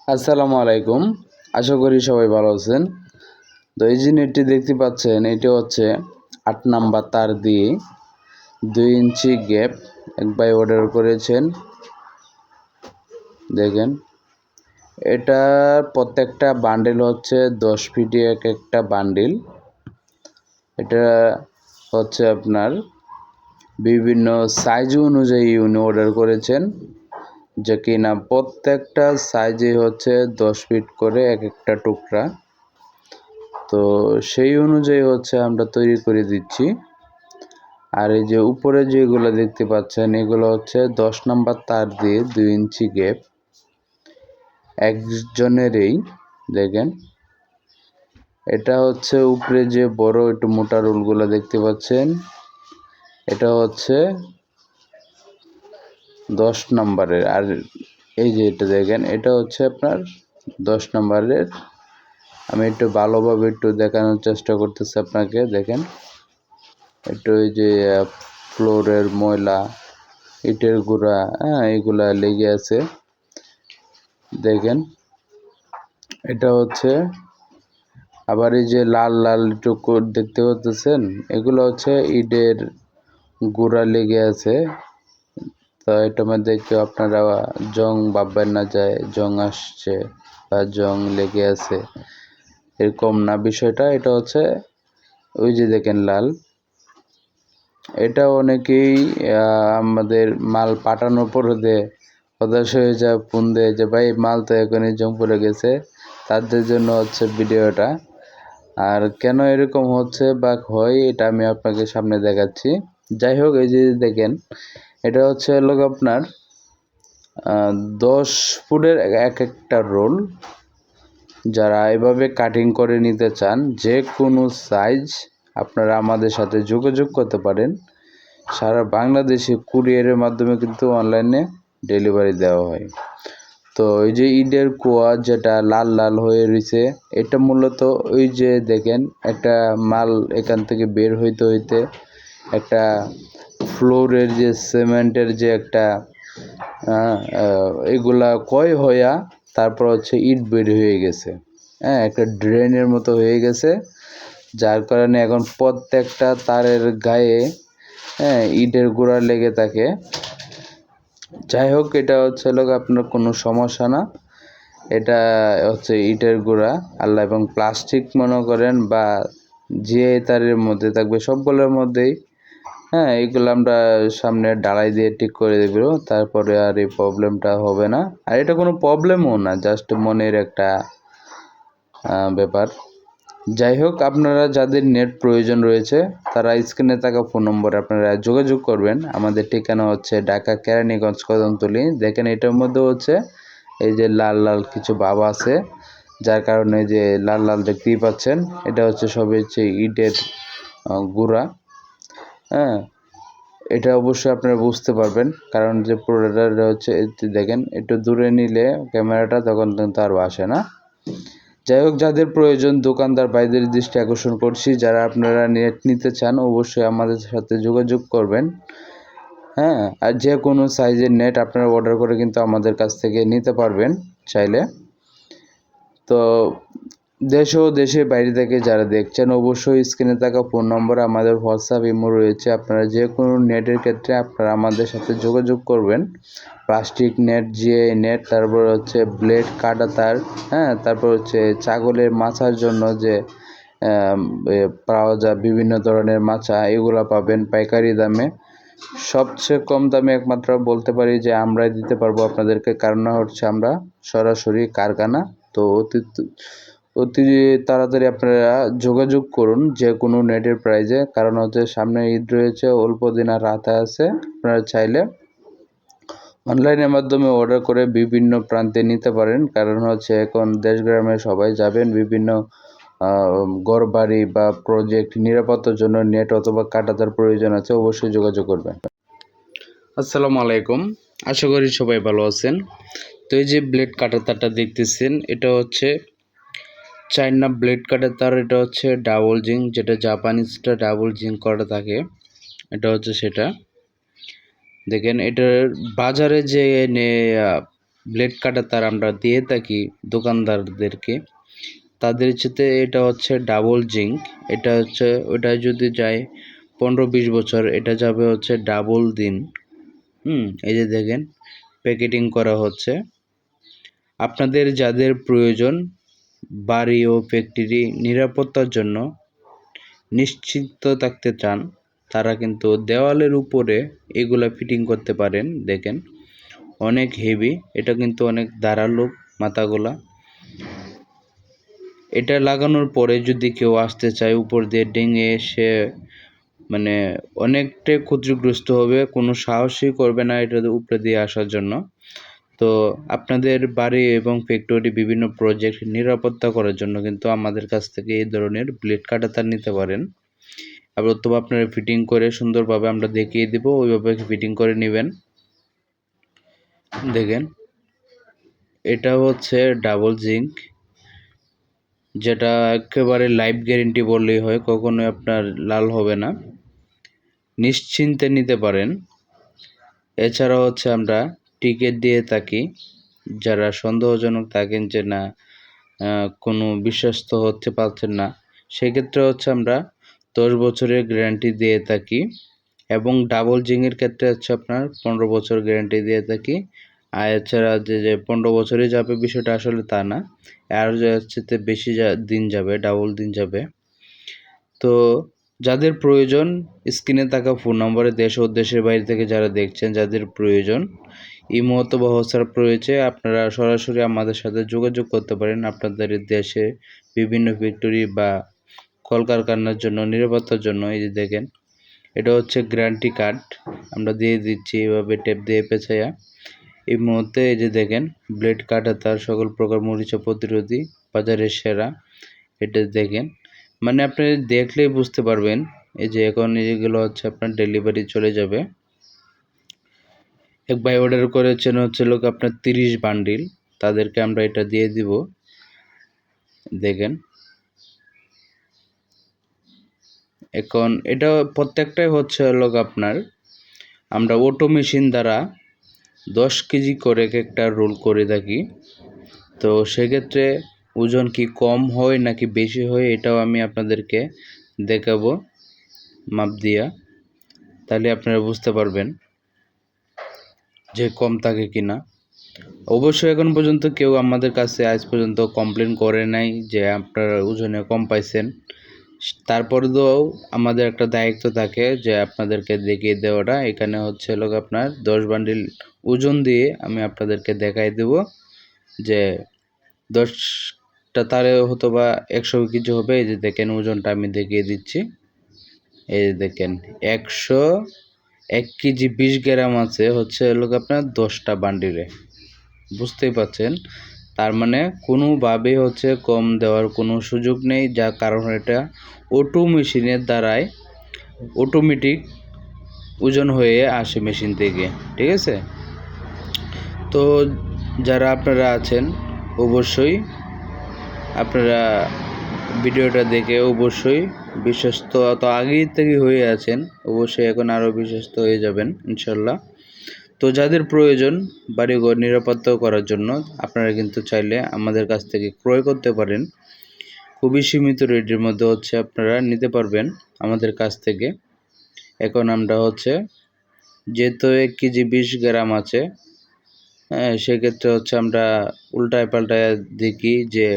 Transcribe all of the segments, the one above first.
আসসালামু আলাইকুম। আশা করি সবাই ভালো আছেন। তো এই যে নেটটি দেখতে পাচ্ছেন, এটা হচ্ছে ৮ নাম্বার তার দিয়ে ২ ইঞ্চি গ্যাপ এক ভাই অর্ডার করেছেন। দেখেন, এটার প্রত্যেকটা বান্ডেল হচ্ছে ১০ ফিটে এক একটা বান্ডিল। এটা হচ্ছে আপনার বিভিন্ন সাইজ অনুযায়ী উনি অর্ডার করেছেন, যে কিনা প্রত্যেকটা সাইজে হচ্ছে ১০ ফিট করে এক একটা টুকরা। তো সেই অনুযায়ী হচ্ছে আমরা তৈরি করে দিচ্ছি। আর এই যে উপরে যেগুলো দেখতে পাচ্ছেন, এগুলো হচ্ছে ১০ নাম্বার তার দিয়ে ২ ইঞ্চি গ্যাপ একজনেরই। দেখেন, এটা হচ্ছে উপরে যে বড় একটু মোটা রোলগুলো দেখতে পাচ্ছেন, এটা হচ্ছে ১০ নাম্বারের। আর এই যে এটা দেখেন, এটা হচ্ছে আপনার ১০ নাম্বারের। আমি একটু ভালোভাবে একটু দেখানোর চেষ্টা করতেছি আপনাকে। দেখেন, একটু ওই যে ফ্লোরের ময়লা, ইটের গুঁড়া, এগুলা লেগে আছে। দেখেন, এটা হচ্ছে আবার এই যে লাল লাল টুকু দেখতে পাচ্ছেন, এগুলো হচ্ছে ইটের গুঁড়া লেগে আছে। তো এটার মধ্যে কেউ আপনারা জং ভাববেন না যায় জং আসছে বা জং লেগে আছে, এরকম না বিষয়টা। এটা হচ্ছে ওই যে দেখেন লাল, এটা অনেকেই আমাদের মাল পাঠানোর পরে হতাশ হয়ে যায়, ফোন দেয় যে ভাই মাল তো এখনই জং পড়ে গেছে। তাদের জন্য হচ্ছে ভিডিওটা। আর কেন এরকম হচ্ছে বা হয়, এটা আমি আপনাকে সামনে দেখাচ্ছি। যাই হোক, এই যে দেখেন, এটা হচ্ছে লোক আপনার ১০ ফুটের এক একটা রোল। যারা এভাবে কাটিং করে নিতে চান, যে কোনো সাইজ, আপনারা আমাদের সাথে যোগাযোগ করতে পারেন। সারা বাংলাদেশে কুরিয়ারের মাধ্যমে কিন্তু অনলাইনে ডেলিভারি দেওয়া হয়। তো এই যে ইটের কুয়া যেটা লাল লাল হয়ে রয়েছে, এটা মূলত ওই যে দেখেন, একটা মাল এখান থেকে বের হইতে হইতে একটা ফ্লোরের যে সিমেন্টের যে একটা এগুলা ক্ষয় হইয়া তারপর হচ্ছে ইট বের হয়ে গেছে। একটা ড্রেনের মতো হয়ে গেছে, যার কারণে এখন প্রত্যেকটা তারের গায়ে ইটের গুঁড়া লেগে থাকে। যাই হোক, এটা হচ্ছে লোক আপনার কোনো সমস্যা না। এটা হচ্ছে ইটের গুঁড়া আল্লাহ এবং প্লাস্টিক মনে করেন বা যে তারের মধ্যে থাকবে সবগুলোর মধ্যেই। এইগুলো আমরা সামনে ঢালাই দিয়ে ঠিক করে দেব, তারপরে আর এই প্রবলেমটা হবে না। আর এটা কোনো প্রবলেমও না, জাস্ট মনের একটা ব্যাপার। যাই হোক, আপনারা যাদের নেট প্রয়োজন রয়েছে তারা স্ক্রিনে থাকা ফোন নম্বরে আপনারা যোগাযোগ করবেন। আমাদের ঠিকানা হচ্ছে ঢাকা কেরানীগঞ্জ কদমতলী। দেখেন, এটার মধ্যে হচ্ছে এই যে লাল লাল কিছু ভাব আছে, যার কারণে যে লাল লাল দেখতেই পাচ্ছেন, এটা হচ্ছে সবই হচ্ছে ইটের গুঁড়া। এটা অবশ্যই আপনারা বুঝতে পারবেন, কারণ যে পুরোটা হচ্ছে দেখেন, একটু দূরে নিলে ক্যামেরাটা তখন কিন্তু আর আসে না। যাই হোক, যাদের প্রয়োজন দোকানদার ভাইদের দৃষ্টি আকর্ষণ করছি, যারা আপনারা নেট নিতে চান অবশ্যই আমাদের সাথে যোগাযোগ করবেন। আর যে কোনো সাইজের নেট আপনারা অর্ডার করে কিন্তু আমাদের কাছ থেকে নিতে পারবেন চাইলে। তো দেশ ও দেশের বাইরে থেকে যারা দেখছেন অবশ্যই স্ক্রিনে থাকা ফোন নম্বরে আমাদের হোয়াটসঅ্যাপ ইমো রয়েছে। আপনারা যে কোনো নেটের ক্ষেত্রে আপনারা আমাদের সাথে যোগাযোগ করবেন। প্লাস্টিক নেট, জিআই নেট, তারপর হচ্ছে ব্লেড কাটা তার, তারপর হচ্ছে ছাগলের মাচার জন্য যে পাওয়া যায় বিভিন্ন ধরনের মাচা, এগুলো পাবেন পাইকারি দামে। সবচেয়ে কম দামে একমাত্র বলতে পারি যে আমরাই দিতে পারবো আপনাদেরকে, কারণ হচ্ছে আমরা সরাসরি কারখানা। তো অতি তাড়াতাড়ি আপনারা যোগাযোগ করুন যে কোনো নেটের প্রাইজে, কারণ হচ্ছে সামনে ঈদ রয়েছে, অল্প দিন আর হাতে আছে। আপনারা চাইলে অনলাইনের মাধ্যমে অর্ডার করে বিভিন্ন প্রান্তে নিতে পারেন, কারণ হচ্ছে এখন দেশ গ্রামে সবাই যাবেন, বিভিন্ন ঘরবাড়ি বা প্রজেক্ট নিরাপত্তার জন্য নেট অথবা কাঁটাতার প্রয়োজন আছে, অবশ্যই যোগাযোগ করবেন। আসসালামু আলাইকুম, আশা করি সবাই ভালো আছেন। তো এই যে ব্লেড কাটার তারটা দেখতেছেন, এটা হচ্ছে চায়না ব্লেড কাটার তার। এটা হচ্ছে ডাবল জিং, যেটা জাপানিজটা ডাবল জিং করা থাকে, এটা হচ্ছে সেটা। দেখেন, এটার বাজারে যে ব্লেড কাটার তার আমরা দিয়ে থাকি দোকানদারদেরকে, তাদের সাথে এটা হচ্ছে ডাবল জিঙ্ক। এটা হচ্ছে ওটা যদি যায় 15-20 বছর, এটা যাবে হচ্ছে ডাবল দিন। এই যে দেখেন প্যাকেটিং করা হচ্ছে। আপনাদের যাদের প্রয়োজন বাড়ি ও ফ্যাক্টরি নিরাপত্তার জন্য নিশ্চিন্ত থাকতে চান, তারা কিন্তু দেওয়ালের উপরে এগুলা ফিটিং করতে পারেন। দেখেন অনেক হেভি, এটা কিন্তু অনেক ধারালো মাথাগুলা। এটা লাগানোর পরে যদি কেউ আসতে চায় উপর দিয়ে ডিঙে, সে মানে অনেকটাই ক্ষতিগ্রস্ত হবে, কোনো সাহসই করবে না এটার উপরে দিয়ে আসার জন্য। তো আপনাদের বাড়ি এবং ফ্যাক্টরি বিভিন্ন প্রজেক্ট নিরাপত্তা করার জন্য কিন্তু আমাদের কাছ থেকে এই ধরনের ব্লেড কাটার নিতে পারেন। অথবা আপনারা ফিটিং করে সুন্দরভাবে আমরা দেখিয়ে দিব, ওইভাবে ফিটিং করে নেবেন। দেখেন এটা হচ্ছে ডাবল জিঙ্ক, যেটা একেবারে লাইফ গ্যারেন্টি বললেই হয়, কখনোই আপনার লাল হবে না, নিশ্চিন্তে নিতে পারেন। এছাড়া হচ্ছে আমরা টিকিট দিয়ে থাকি, যারা সন্দেহজনক থাকেন যে না কোনো বিশ্বস্ত হতে পারছেন না, সেক্ষেত্রে হচ্ছে আমরা 10 বছরের গ্যারান্টি দিয়ে থাকি। এবং ডাবল জিংয়ের ক্ষেত্রে হচ্ছে আপনার 15 বছর গ্যারান্টি দিয়ে থাকি। আর এছাড়া যে 15 বছরই যাবে বিষয়টা আসলে তা না, আর হচ্ছে বেশি দিন যাবে, ডাবল দিন যাবে। তো যাদের প্রয়োজন স্ক্রিনে থাকা ফোন নম্বরে দেশ ও দেশের বাইরে থেকে যারা দেখছেন, যাদের প্রয়োজন ইমো অথবা হোয়াটসঅ্যাপ রয়েছে, আপনারা সরাসরি আমাদের সাথে যোগাযোগ করতে পারেন। আপনাদের দেশে বিভিন্ন ফ্যাক্টরি বা কলকারখানার জন্য নিরাপত্তার জন্য এই যে দেখেন এটা হচ্ছে গ্যারান্টি কার্ড আমরা দিয়ে দিচ্ছি এভাবে টেপ দিয়ে পেঁচাইয়া। এই মুহূর্তে এই যে দেখেন ব্লেড কাটার সকল প্রকার মরিচা প্রতিরোধী, বাজারের সেরা। এটা দেখেন মানে আপনি দেখলেই বুঝতে পারবেন। এই যে এখন এগুলো হচ্ছে আপনার ডেলিভারি চলে যাবে। এক ভাই অর্ডার করেছেন হচ্ছে লোক আপনার 30 বান্ডিল, তাদেরকে আমরা এটা দিয়ে দিব। দেখেন এখন এটা প্রত্যেকটাই হচ্ছে লোক আপনার আমরা অটো মেশিন দ্বারা 10 কেজি করে একটা রোল করে থাকি। তো সেক্ষেত্রে ওজন কি কম হয় নাকি বেশি হয় এটাও আমি আপনাদেরকে দেখাবো মাপ দিয়া, তাহলে আপনারা বুঝতে পারবেন যে কম থাকে কিনা। অবশ্যই এখন পর্যন্ত কেউ আমাদের কাছে আজ পর্যন্ত কমপ্লেন করে নাই যে আপনারা ওজনে কম পাইছেন। তারপরেও আমাদের একটা দায়িত্ব থাকে যে আপনাদেরকে দেখিয়ে দেওয়াটা। এখানে হচ্ছে লোক আপনার 10 বান্ডিল ওজন দিয়ে আমি আপনাদেরকে দেখাই দেব যে 10টা তারে হতো বা 100 কেজি হবে। এই যে দেখেন ওজনটা আমি দেখিয়ে দিচ্ছি। এই যে দেখেন 101 কেজি 20 গ্রাম আছে হচ্ছে লোক আপনার 10টা বান্ডিলে, বুঝতেই পাচ্ছেন। তার মানে কোনোভাবেই হচ্ছে কম দেওয়ার কোনো সুযোগ নেই, যার কারণ এটা অটো মেশিনের দ্বারাই অটোমেটিক ওজন হয়ে আসে মেশিন থেকে, ঠিক আছে। তো যারা আপনারা আছেন অবশ্যই আপনারা ভিডিওটা দেখে অবশ্যই বিশ্বস্ত, তো আগেই থেকে হয়ে আছেন, অবশ্যই এখন আরও বিশ্বস্ত হয়ে যাবেন ইনশাল্লাহ। তো যাদের প্রয়োজন বাড়িঘর নিরাপত্তা করার জন্য আপনারা কিন্তু চাইলে আমাদের কাছ থেকে ক্রয় করতে পারেন। খুবই সীমিত রেটের মধ্যে হচ্ছে আপনারা নিতে পারবেন আমাদের কাছ থেকে। এখন আমরা হচ্ছে যেহেতু 1 কেজি 20 গ্রাম আছে, সেক্ষেত্রে হচ্ছে আমরা উল্টায় পাল্টায় দেখি যে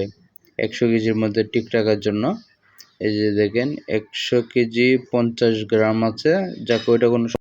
100 কেজির মধ্যে ঠিক রাখার জন্য। এই যে দেখেন 100 কেজি 50 গ্রাম আছে, যাকে ওইটা কোনো